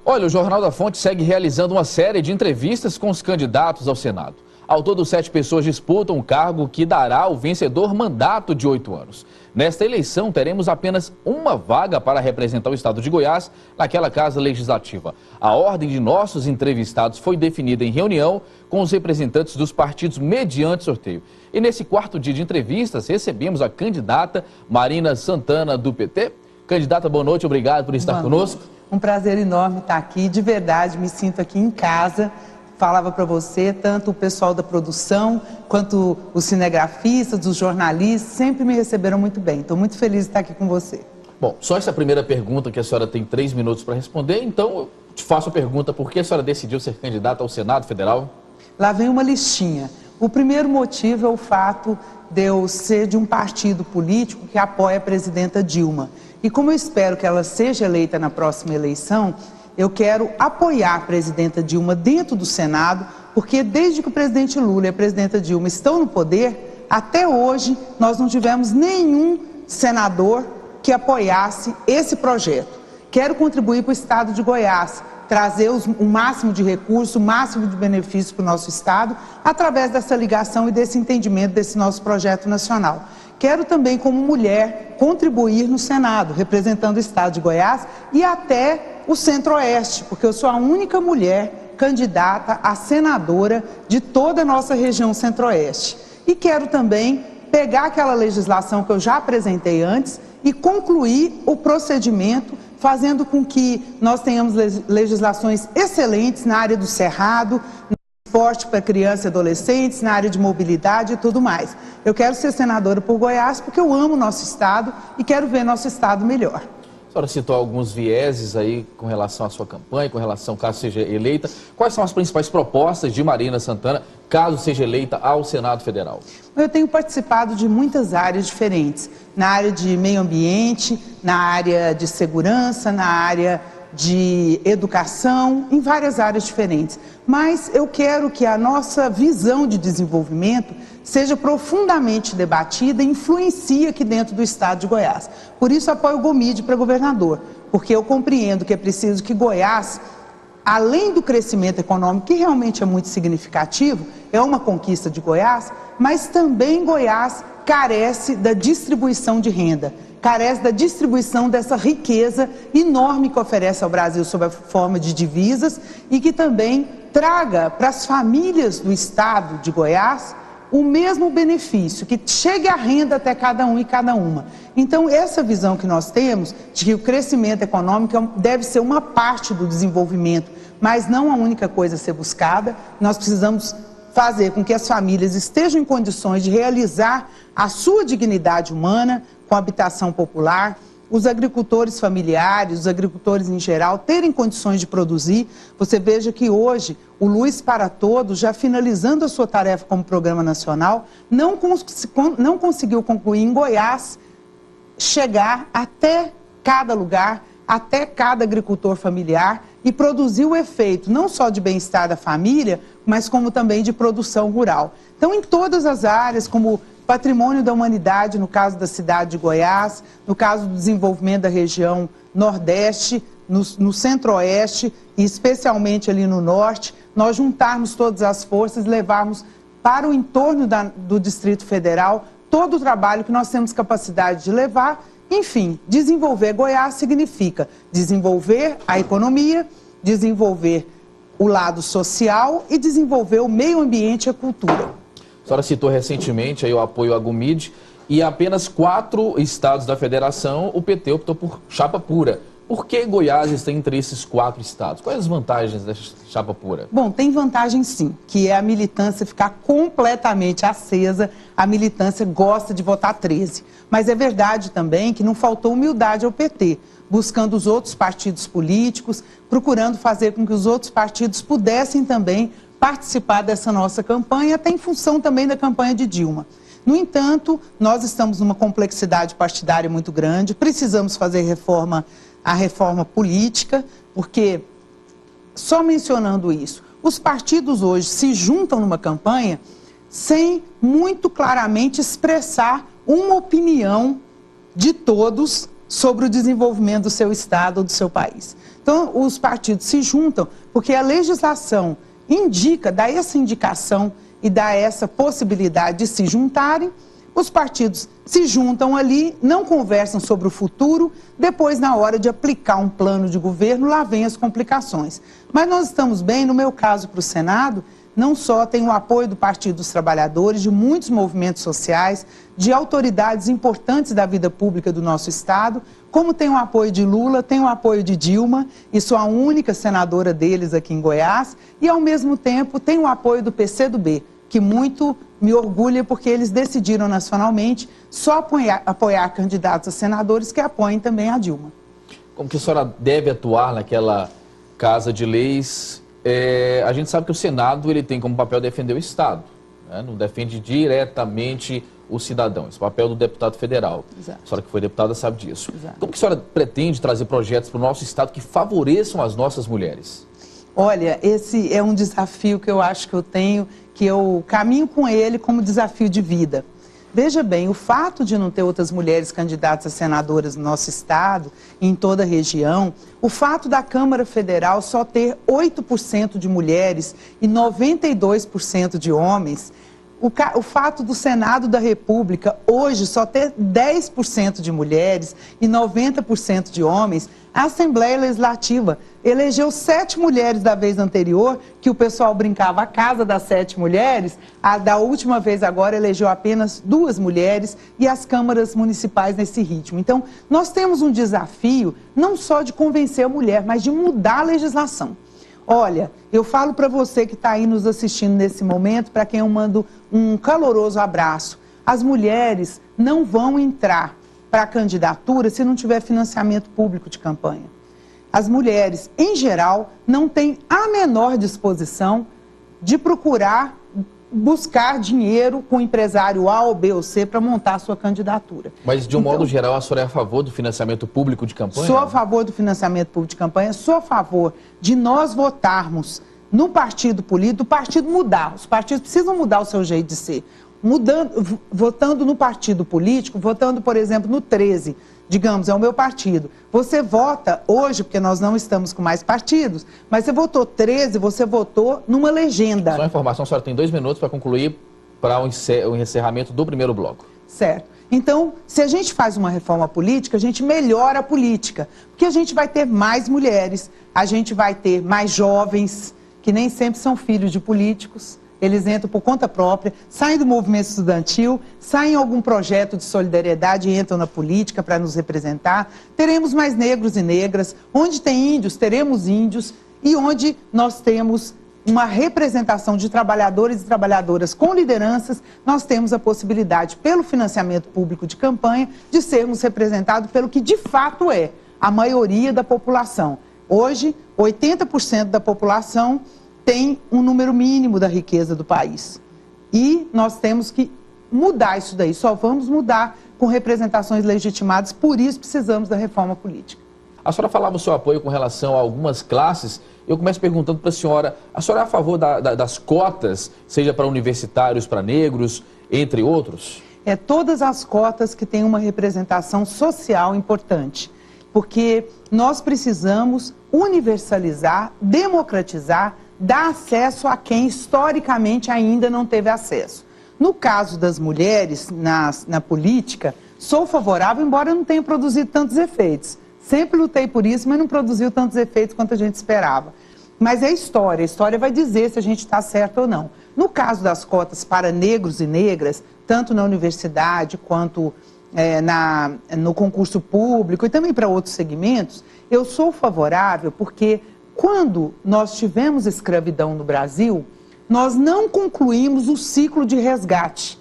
Olha, o Jornal da Fonte segue realizando uma série de entrevistas com os candidatos ao Senado. Ao todo, 7 pessoas disputam um cargo que dará ao vencedor mandato de 8 anos. Nesta eleição, teremos apenas uma vaga para representar o estado de Goiás naquela Casa Legislativa. A ordem de nossos entrevistados foi definida em reunião com os representantes dos partidos mediante sorteio. E nesse 4º dia de entrevistas, recebemos a candidata Marina Santana, do PT. Candidata, boa noite, obrigado por estar conosco. Um prazer enorme estar aqui, de verdade, me sinto aqui em casa. Falava para você, tanto o pessoal da produção, quanto os cinegrafistas, os jornalistas, sempre me receberam muito bem. Estou muito feliz de estar aqui com você. Bom, só essa primeira pergunta que a senhora tem 3 minutos para responder, então eu te faço a pergunta, por que a senhora decidiu ser candidata ao Senado Federal? Lá vem uma listinha. O primeiro motivo é o fato de eu ser de um partido político que apoia a presidenta Dilma. E como eu espero que ela seja eleita na próxima eleição, eu quero apoiar a presidenta Dilma dentro do Senado, porque desde que o presidente Lula e a presidenta Dilma estão no poder, até hoje nós não tivemos nenhum senador que apoiasse esse projeto. Quero contribuir para o estado de Goiás, trazer o máximo de recursos, o máximo de benefícios para o nosso estado, através dessa ligação e desse entendimento desse nosso projeto nacional. Quero também, como mulher, contribuir no Senado, representando o estado de Goiás e até o Centro-Oeste, porque eu sou a única mulher candidata a senadora de toda a nossa região Centro-Oeste. E quero também pegar aquela legislação que eu já apresentei antes e concluir o procedimento, fazendo com que nós tenhamos legislações excelentes na área do cerrado, esporte para crianças e adolescentes, na área de mobilidade e tudo mais. Eu quero ser senadora por Goiás porque eu amo nosso estado e quero ver nosso estado melhor. A senhora citou alguns vieses aí com relação à sua campanha, com relação caso seja eleita. Quais são as principais propostas de Marina Santana, caso seja eleita ao Senado Federal? Eu tenho participado de muitas áreas diferentes, na área de meio ambiente, na área de segurança, na área de educação, em várias áreas diferentes. Mas eu quero que a nossa visão de desenvolvimento seja profundamente debatida e influencie aqui dentro do estado de Goiás. Por isso apoio o Gomide para governador, porque eu compreendo que é preciso que Goiás, além do crescimento econômico, que realmente é muito significativo, é uma conquista de Goiás, mas também Goiás carece da distribuição de renda, carece da distribuição dessa riqueza enorme que oferece ao Brasil sob a forma de divisas e que também traga para as famílias do estado de Goiás o mesmo benefício, que chegue a renda até cada um e cada uma. Então, essa visão que nós temos de que o crescimento econômico deve ser uma parte do desenvolvimento, mas não a única coisa a ser buscada. Nós precisamos fazer com que as famílias estejam em condições de realizar a sua dignidade humana com habitação popular, os agricultores familiares, os agricultores em geral, terem condições de produzir. Você veja que hoje o Luz para Todos, já finalizando a sua tarefa como programa nacional, não conseguiu concluir em Goiás, chegar até cada lugar, até cada agricultor familiar e produzir o efeito não só de bem-estar da família, mas como também de produção rural. Então, em todas as áreas, como patrimônio da humanidade, no caso da cidade de Goiás, no caso do desenvolvimento da região Nordeste, no Centro-Oeste e especialmente ali no Norte, nós juntarmos todas as forças e levarmos para o entorno do Distrito Federal todo o trabalho que nós temos capacidade de levar. Enfim, desenvolver Goiás significa desenvolver a economia, desenvolver o lado social e desenvolver o meio ambiente e a cultura. A senhora citou recentemente aí o apoio à Gomide e apenas 4 estados da federação o PT optou por chapa pura. Por que Goiás está entre esses 4 estados? Quais as vantagens dessa chapa pura? Bom, tem vantagem sim, que é a militância ficar completamente acesa. A militância gosta de votar 13. Mas é verdade também que não faltou humildade ao PT, buscando os outros partidos políticos, procurando fazer com que os outros partidos pudessem também participar dessa nossa campanha, até em função também da campanha de Dilma. No entanto, nós estamos numa complexidade partidária muito grande, precisamos fazer a reforma política, porque, só mencionando isso, os partidos hoje se juntam numa campanha sem muito claramente expressar uma opinião de todos sobre o desenvolvimento do seu estado ou do seu país. Então, os partidos se juntam porque a legislação dá essa indicação e dá essa possibilidade de se juntarem. Os partidos se juntam ali, não conversam sobre o futuro, depois, na hora de aplicar um plano de governo, lá vem as complicações. Mas nós estamos bem, no meu caso, para o Senado, não só tem o apoio do Partido dos Trabalhadores, de muitos movimentos sociais, de autoridades importantes da vida pública do nosso Estado, como tem o apoio de Lula, tem o apoio de Dilma, e sou a única senadora deles aqui em Goiás, e ao mesmo tempo tem o apoio do PCdoB, que muito me orgulha porque eles decidiram nacionalmente só apoiar candidatos a senadores que apoiem também a Dilma. Como que a senhora deve atuar naquela Casa de Leis? A gente sabe que o Senado ele tem como papel defender o Estado, né? Não defende diretamente o cidadão, esse papel do deputado federal. Exato. A senhora que foi deputada sabe disso. Exato. Como que a senhora pretende trazer projetos para o nosso Estado que favoreçam as nossas mulheres? Olha, esse é um desafio que eu acho que eu tenho, que eu caminho com ele como desafio de vida. Veja bem, o fato de não ter outras mulheres candidatas a senadoras no nosso estado, em toda a região, o fato da Câmara Federal só ter 8% de mulheres e 92% de homens, o fato do Senado da República hoje só ter 10% de mulheres e 90% de homens, a Assembleia Legislativa elegeu 7 mulheres da vez anterior, que o pessoal brincava a casa das 7 mulheres, a da última vez agora elegeu apenas 2 mulheres e as câmaras municipais nesse ritmo. Então, nós temos um desafio não só de convencer a mulher, mas de mudar a legislação. Olha, eu falo para você que está aí nos assistindo nesse momento, para quem eu mando um caloroso abraço. As mulheres não vão entrar para a candidatura se não tiver financiamento público de campanha. As mulheres, em geral, não têm a menor disposição de procurar buscar dinheiro com o empresário A ou B ou C para montar a sua candidatura. Mas, de um modo geral, a senhora é a favor do financiamento público de campanha? Sou a favor do financiamento público de campanha, sou a favor de nós votarmos no partido político, do partido mudar. Os partidos precisam mudar o seu jeito de ser. Votando no partido político, votando, por exemplo, no 13, digamos, é o meu partido. Você vota hoje, porque nós não estamos com mais partidos, mas você votou 13, você votou numa legenda. Só uma informação, a senhora tem 2 minutos para concluir para o encerramento do primeiro bloco. Certo. Então, se a gente faz uma reforma política, a gente melhora a política, porque a gente vai ter mais mulheres, a gente vai ter mais jovens, que nem sempre são filhos de políticos. Eles entram por conta própria, saem do movimento estudantil, saem em algum projeto de solidariedade e entram na política para nos representar. Teremos mais negros e negras. Onde tem índios, teremos índios. E onde nós temos uma representação de trabalhadores e trabalhadoras com lideranças, nós temos a possibilidade, pelo financiamento público de campanha, de sermos representados pelo que de fato é a maioria da população. Hoje, 80% da população tem um número mínimo da riqueza do país. E nós temos que mudar isso daí. Só vamos mudar com representações legitimadas, por isso precisamos da reforma política. A senhora falava o seu apoio com relação a algumas classes. Eu começo perguntando para a senhora é a favor das cotas, seja para universitários, para negros, entre outros? Todas as cotas que têm uma representação social importante, porque nós precisamos universalizar, democratizar, dar acesso a quem historicamente ainda não teve acesso. No caso das mulheres na política, sou favorável, embora não tenha produzido tantos efeitos. Sempre lutei por isso, mas não produziu tantos efeitos quanto a gente esperava. Mas é a história vai dizer se a gente está certo ou não. No caso das cotas para negros e negras, tanto na universidade quanto no concurso público e também para outros segmentos, eu sou favorável porque quando nós tivemos escravidão no Brasil, nós não concluímos o ciclo de resgate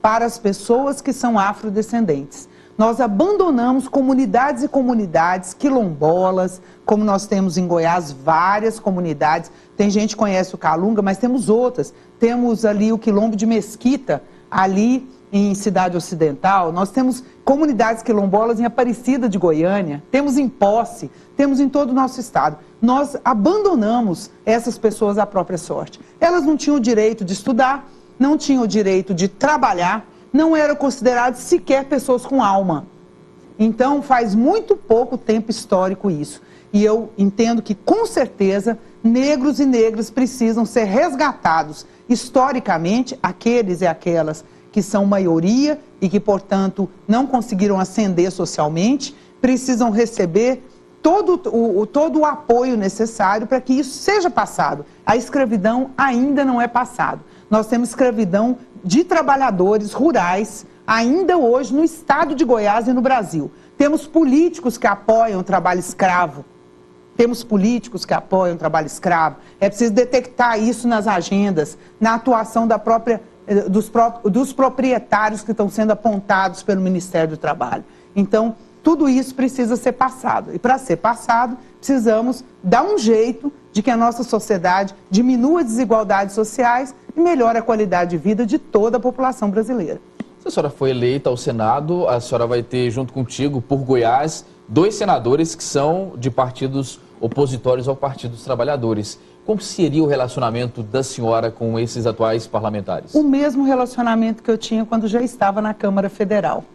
para as pessoas que são afrodescendentes. Nós abandonamos comunidades e comunidades quilombolas, como nós temos em Goiás várias comunidades. Tem gente que conhece o Calunga, mas temos outras. Temos ali o Quilombo de Mesquita, ali em Cidade Ocidental. Nós temos comunidades quilombolas em Aparecida de Goiânia, temos em Posse, temos em todo o nosso estado. Nós abandonamos essas pessoas à própria sorte. Elas não tinham o direito de estudar, não tinham o direito de trabalhar, não eram consideradas sequer pessoas com alma. Então, faz muito pouco tempo histórico isso. E eu entendo que, com certeza, negros e negras precisam ser resgatados historicamente, aqueles e aquelas que são maioria e que, portanto, não conseguiram ascender socialmente, precisam receber todo o apoio necessário para que isso seja passado. A escravidão ainda não é passado. Nós temos escravidão de trabalhadores rurais ainda hoje no estado de Goiás e no Brasil. Temos políticos que apoiam o trabalho escravo. Temos políticos que apoiam o trabalho escravo. É preciso detectar isso nas agendas, na atuação dos proprietários que estão sendo apontados pelo Ministério do Trabalho. Então, tudo isso precisa ser passado. E para ser passado, precisamos dar um jeito de que a nossa sociedade diminua as desigualdades sociais e melhore a qualidade de vida de toda a população brasileira. Se a senhora foi eleita ao Senado, a senhora vai ter, junto contigo, por Goiás, 2 senadores que são de partidos opositórios ao Partido dos Trabalhadores. Como seria o relacionamento da senhora com esses atuais parlamentares? O mesmo relacionamento que eu tinha quando já estava na Câmara Federal.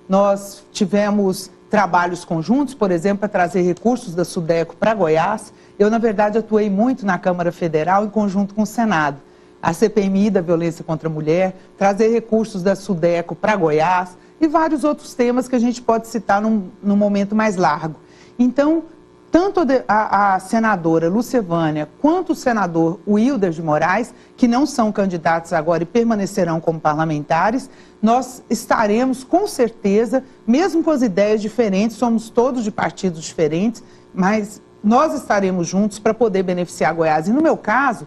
Nós tivemos trabalhos conjuntos, por exemplo, para trazer recursos da SUDECO para Goiás. Eu, na verdade, atuei muito na Câmara Federal em conjunto com o Senado. A CPMI da violência contra a mulher, trazer recursos da SUDECO para Goiás e vários outros temas que a gente pode citar num momento mais largo. Então, tanto a senadora Lúcia Vânia quanto o senador Wilder de Moraes, que não são candidatos agora e permanecerão como parlamentares, nós estaremos com certeza, mesmo com as ideias diferentes, somos todos de partidos diferentes, mas nós estaremos juntos para poder beneficiar Goiás. E no meu caso,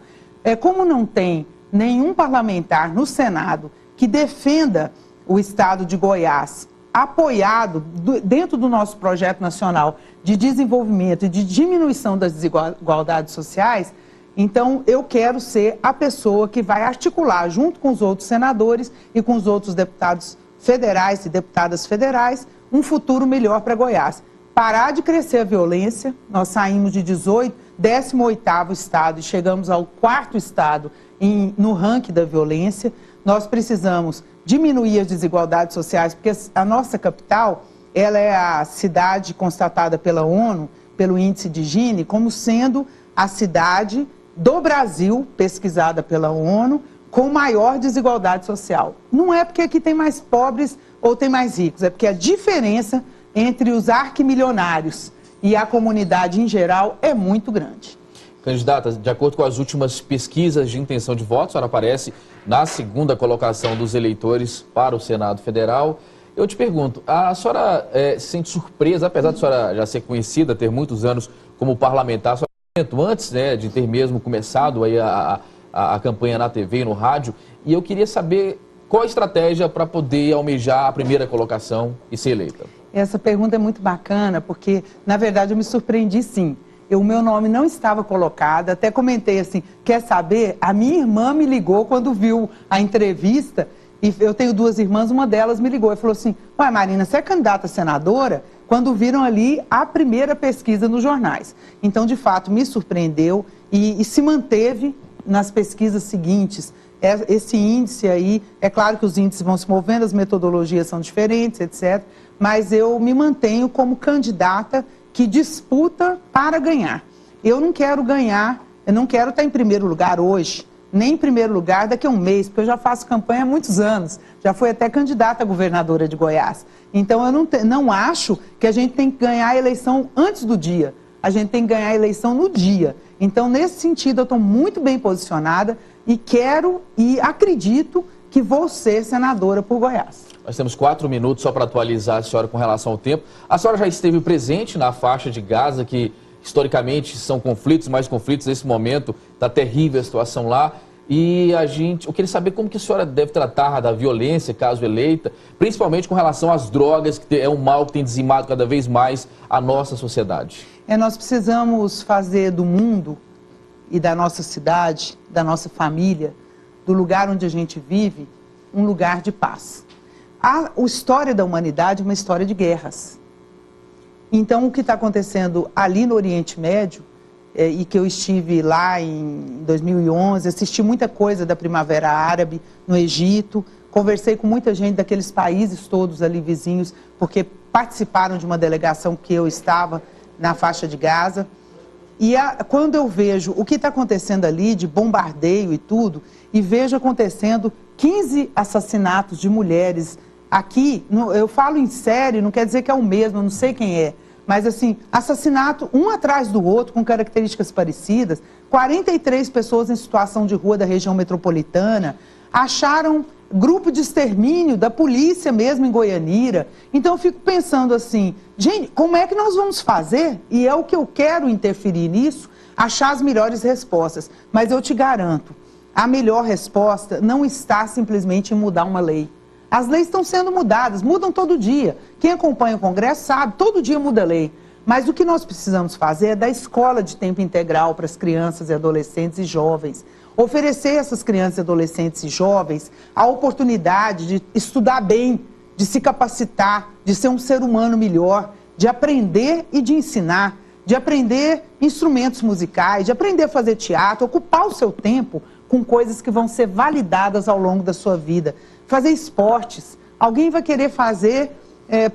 como não tem nenhum parlamentar no Senado que defenda o estado de Goiás, apoiado dentro do nosso projeto nacional de desenvolvimento e de diminuição das desigualdades sociais, então eu quero ser a pessoa que vai articular junto com os outros senadores e com os outros deputados federais e deputadas federais um futuro melhor para Goiás. Parar de crescer a violência, nós saímos de 18º estado e chegamos ao 4º estado no ranking da violência. Nós precisamos diminuir as desigualdades sociais, porque a nossa capital, ela é a cidade constatada pela ONU, pelo índice de Gini, como sendo a cidade do Brasil, pesquisada pela ONU, com maior desigualdade social. Não é porque aqui tem mais pobres ou tem mais ricos, é porque a diferença entre os arquimilionários e a comunidade em geral é muito grande. Candidata, de acordo com as últimas pesquisas de intenção de voto, a senhora aparece na 2ª colocação dos eleitores para o Senado Federal. Eu te pergunto, a senhora se sente surpresa, apesar de a senhora já ser conhecida, ter muitos anos como parlamentar, a senhora, antes de ter mesmo começado aí a campanha na TV e no rádio, e eu queria saber qual a estratégia para poder almejar a 1ª colocação e ser eleita. Essa pergunta é muito bacana, porque, na verdade, eu me surpreendi sim. O meu nome não estava colocado, até comentei assim, quer saber? A minha irmã me ligou quando viu a entrevista, e eu tenho 2 irmãs, uma delas me ligou e falou assim, ué Marina, você é candidata a senadora? Quando viram ali a 1ª pesquisa nos jornais. Então, de fato, me surpreendeu e se manteve nas pesquisas seguintes. Esse índice aí, é claro que os índices vão se movendo, as metodologias são diferentes, etc., mas eu me mantenho como candidata que disputa para ganhar. Eu não quero ganhar, eu não quero estar em primeiro lugar hoje, nem em primeiro lugar daqui a um mês, porque eu já faço campanha há muitos anos, já fui até candidata a governadora de Goiás. Então eu não acho que a gente tem que ganhar a eleição antes do dia, a gente tem que ganhar a eleição no dia. Então, nesse sentido, eu estou muito bem posicionada e quero e acredito que vou ser senadora por Goiás. Nós temos 4 minutos só para atualizar a senhora com relação ao tempo. A senhora já esteve presente na faixa de Gaza, que historicamente são conflitos, mais conflitos nesse momento, está terrível a situação lá. E eu queria saber como que a senhora deve tratar da violência, caso eleita, principalmente com relação às drogas, que é um mal que tem dizimado cada vez mais a nossa sociedade. Nós precisamos fazer do mundo e da nossa cidade, da nossa família, do lugar onde a gente vive, um lugar de paz. A história da humanidade é uma história de guerras. Então, o que está acontecendo ali no Oriente Médio, e que eu estive lá em 2011, assisti muita coisa da Primavera Árabe no Egito, conversei com muita gente daqueles países todos ali vizinhos, porque participaram de uma delegação que eu estava na faixa de Gaza. E quando eu vejo o que está acontecendo ali, de bombardeio e tudo, e vejo acontecendo 15 assassinatos de mulheres aqui, eu falo em série, não quer dizer que é o mesmo, eu não sei quem é, mas assim, assassinato um atrás do outro, com características parecidas, 43 pessoas em situação de rua da região metropolitana, acharam grupo de extermínio da polícia mesmo em Goianira. Então eu fico pensando assim, gente, como é que nós vamos fazer? E é o que eu quero interferir nisso, achar as melhores respostas. Mas eu te garanto, a melhor resposta não está simplesmente em mudar uma lei. As leis estão sendo mudadas, mudam todo dia. Quem acompanha o Congresso sabe, todo dia muda a lei. Mas o que nós precisamos fazer é dar escola de tempo integral para as crianças e adolescentes e jovens. Oferecer a essas crianças, adolescentes e jovens a oportunidade de estudar bem, de se capacitar, de ser um ser humano melhor, de aprender e de ensinar, de aprender instrumentos musicais, de aprender a fazer teatro, ocupar o seu tempo com coisas que vão ser validadas ao longo da sua vida. Fazer esportes. Alguém vai querer fazer,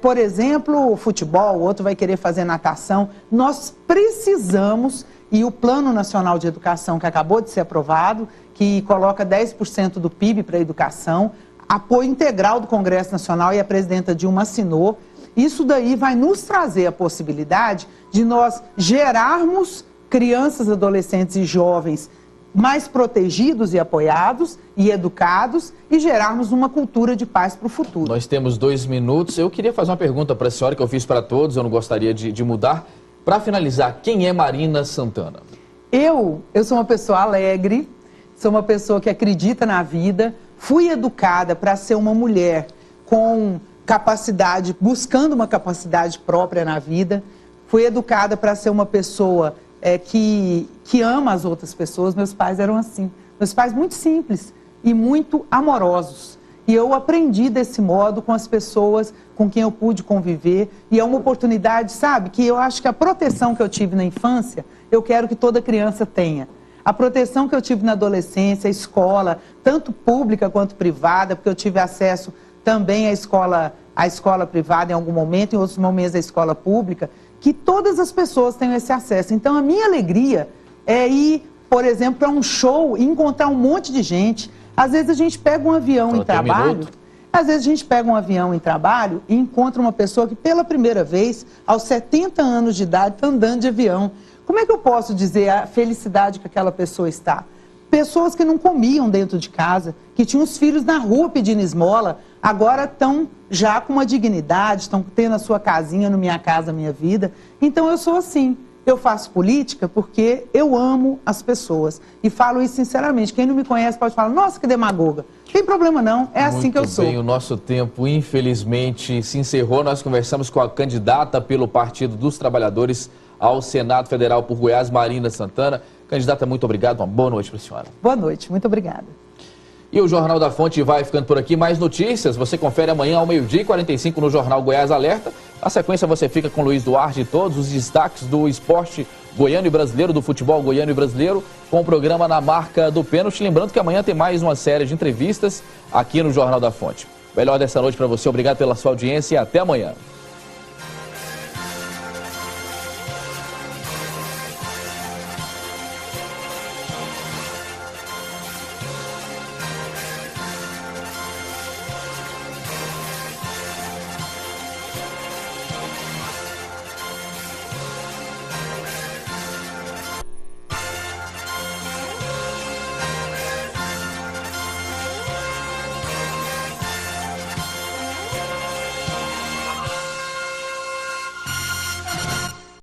por exemplo, futebol, outro vai querer fazer natação. Nós precisamos... E o Plano Nacional de Educação, que acabou de ser aprovado, que coloca 10% do PIB para a educação, apoio integral do Congresso Nacional, e a presidenta Dilma assinou, isso daí vai nos trazer a possibilidade de nós gerarmos crianças, adolescentes e jovens mais protegidos e apoiados e educados e gerarmos uma cultura de paz para o futuro. Nós temos 2 minutos. Eu queria fazer uma pergunta para a senhora que eu fiz para todos, eu não gostaria de mudar. Para finalizar, quem é Marina Santana? Eu sou uma pessoa alegre, sou uma pessoa que acredita na vida, fui educada para ser uma mulher com capacidade, buscando uma capacidade própria na vida, fui educada para ser uma pessoa que ama as outras pessoas. Meus pais eram assim, meus pais muito simples e muito amorosos. E eu aprendi desse modo com as pessoas com quem eu pude conviver. E é uma oportunidade, sabe, que eu acho que a proteção que eu tive na infância, eu quero que toda criança tenha. A proteção que eu tive na adolescência, a escola, tanto pública quanto privada, porque eu tive acesso também à escola privada em algum momento, em outros momentos à escola pública, que todas as pessoas tenham esse acesso. Então a minha alegria é ir, por exemplo, para um show e encontrar um monte de gente. Às vezes a gente pega um avião em trabalho, e encontra uma pessoa que pela primeira vez, aos 70 anos de idade, está andando de avião. Como é que eu posso dizer a felicidade que aquela pessoa está? Pessoas que não comiam dentro de casa, que tinham os filhos na rua pedindo esmola, agora estão já com uma dignidade, estão tendo a sua casinha no Minha Casa Minha Vida. Então eu sou assim. Eu faço política porque eu amo as pessoas. E falo isso sinceramente. Quem não me conhece pode falar, nossa, que demagoga. Não tem problema não, é assim que eu sou. Muito bem, o nosso tempo infelizmente se encerrou. Nós conversamos com a candidata pelo Partido dos Trabalhadores ao Senado Federal por Goiás, Marina Santana. Candidata, muito obrigado, uma boa noite para a senhora. Boa noite, muito obrigada. E o Jornal da Fonte vai ficando por aqui. Mais notícias você confere amanhã ao 12h45 no Jornal Goiás Alerta. Na sequência você fica com Luiz Duarte e todos os destaques do esporte goiano e brasileiro, do futebol goiano e brasileiro, com o programa Na Marca do Pênalti. Lembrando que amanhã tem mais uma série de entrevistas aqui no Jornal da Fonte. Melhor dessa noite para você, obrigado pela sua audiência e até amanhã.